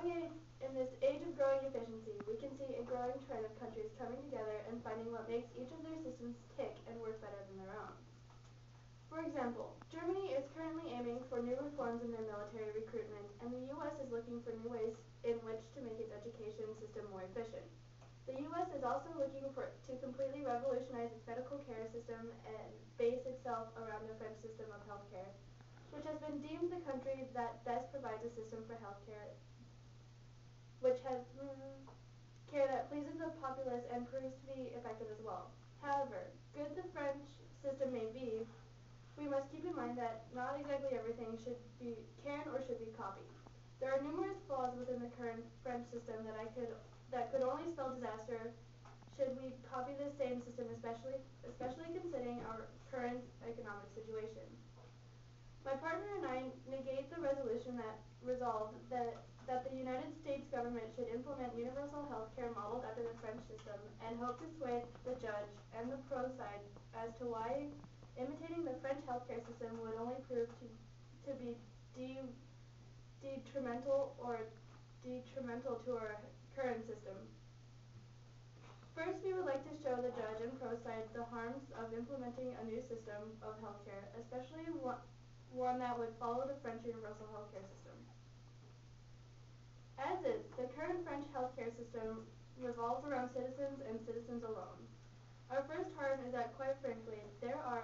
in this age of growing efficiency, we can see a growing trend of countries coming together and finding what makes each of their systems tick and work better than their own. For example, Germany is currently aiming for new reforms in their military recruitment, and the U.S. is looking for new ways in which to make its education system more efficient. The U.S. is also looking to completely revolutionize its medical care system and base itself around the French system of healthcare, which has been deemed the country that best provides a system for healthcare, which has care that pleases the populace and proves to be effective as well. However, good the French system may be, we must keep in mind that not exactly everything can or should be copied. There are numerous flaws within the current French system that could only spell disaster should we copy the same system, especially considering our current economic situation. My partner and I negate the resolution that resolved that the United States government should implement universal health care modeled after the French system and hope to sway the judge and the pro side as to why imitating the French healthcare system would only prove to be detrimental to our current system. First, we would like to show the judge and pro side the harms of implementing a new system of healthcare, especially one that would follow the French universal healthcare system. As is, the current French healthcare system revolves around citizens and citizens alone. Our first harm is that, quite frankly, there are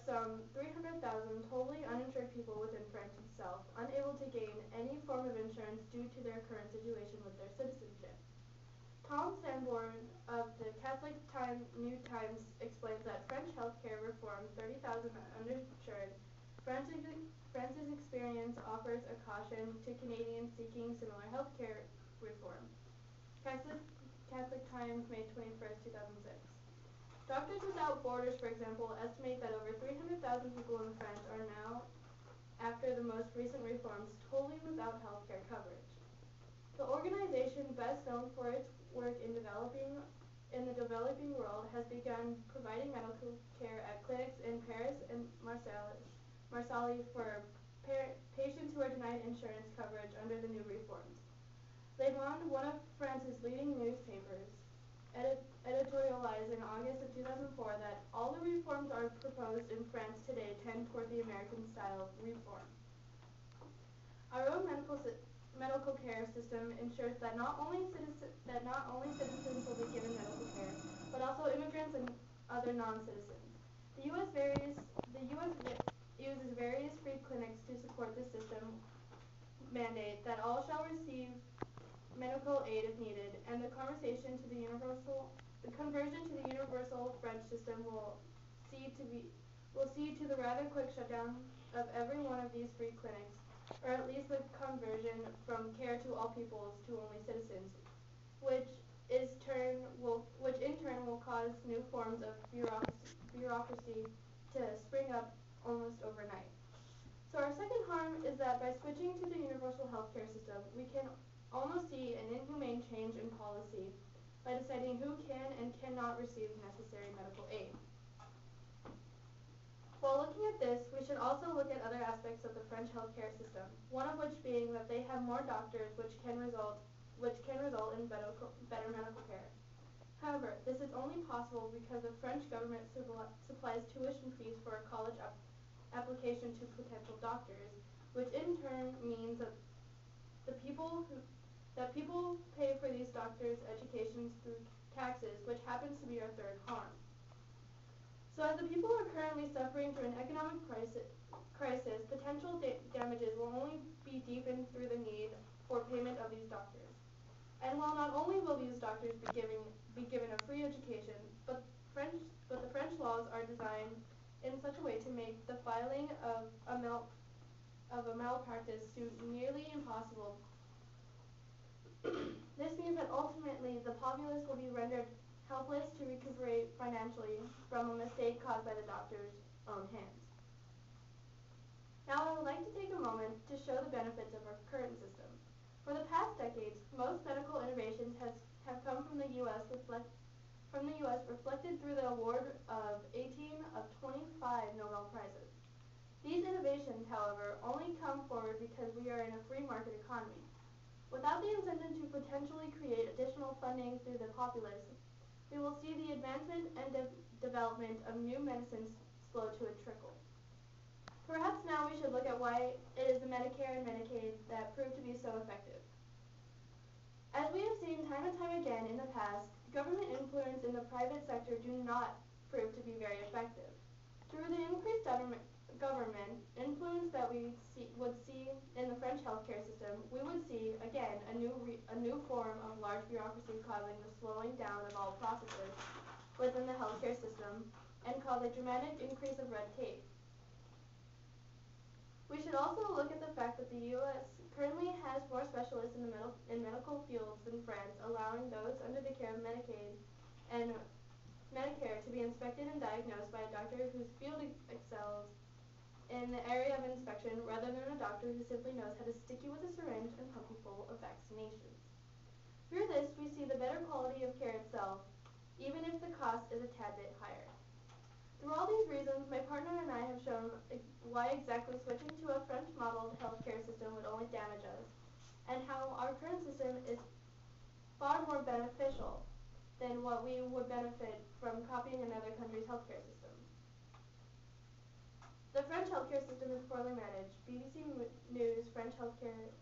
some 300,000 totally uninsured people within France itself, unable to gain any form of insurance due to their current situation with their citizenship. Tom Sanborn of the Catholic New Times explains that French healthcare reform 30,000 uninsured. France's experience offers a caution to Canadians seeking similar healthcare reform. Catholic Times, May 21st, 2006. Doctors Without Borders, for example, estimate that over 300,000 people in France are now, after the most recent reforms, totally without health care coverage. The organization, best known for its work in the developing world, has begun providing medical care at clinics in Paris and Marseille for patients who are denied insurance coverage under the new reforms. Le Monde, one of France's leading newspapers, editorialized in August of 2004 that all the reforms proposed in France today tend toward the American-style reform. Our own medical care system ensures that not only citizens will be given medical care, but also immigrants and other non-citizens. The U.S. uses various free clinics to support the system mandate that all shall receive medical aid if needed, and the conversion to the universal French system will see to the rather quick shutdown of every one of these free clinics, or at least the conversion from care to all peoples to only citizens, which in turn will cause new forms of bureaucracy to spring up almost overnight. So our second harm is that by switching to the universal healthcare system, we can almost see an inhumane change in policy by deciding who can and cannot receive necessary medical aid. While looking at this, we should also look at other aspects of the French healthcare system, one of which being that they have more doctors, which can result in better medical care. However, this is only possible because the French government supplies tuition fees for a college application to potential doctors, which in turn means that people pay for these doctors' educations through taxes, which happens to be our third harm. So as the people are currently suffering through an economic crisis, potential damages will only be deepened through the need for payment of these doctors. And while not only will these doctors be given a free education, but the French laws are designed in such a way to make the filing of a malpractice suit nearly impossible. This means that ultimately the populace will be rendered helpless to recuperate financially from a mistake caused by the doctor's own hands. Now I would like to take a moment to show the benefits of our current system. For the past decades, most medical innovations have come from the U.S. reflected through the award of 18 of 25 Nobel Prizes. These innovations, however, only come forward because we are in a free market economy. Without the incentive to potentially create additional funding through the populace, we will see the advancement and development of new medicines slow to a trickle. Perhaps now we should look at why it is the Medicare and Medicaid that prove to be so effective. As we have seen time and time again in the past, government influence in the private sector do not prove to be very effective. Through the increased government influence that we would see in the French healthcare system, we would see, again, a new form of large bureaucracy causing the slowing down of all processes within the healthcare system and cause a dramatic increase of red tape. We should also look at the fact that the U.S. currently has more specialists in medical fields than France, allowing those under the care of Medicaid and Medicare to be inspected and diagnosed by a doctor whose field excels in the area of inspection rather than a doctor who simply knows how to stick you with a syringe and pump you full of vaccinations. Through this, we see the better quality of care itself, even if the cost is a tad bit higher. Through all these reasons, my partner and I have shown why exactly switching to a French modeled healthcare system would only damage us, and how our current system is far more beneficial than what we would benefit from copying another country's healthcare system. The French healthcare system is poorly managed. BBC News French healthcare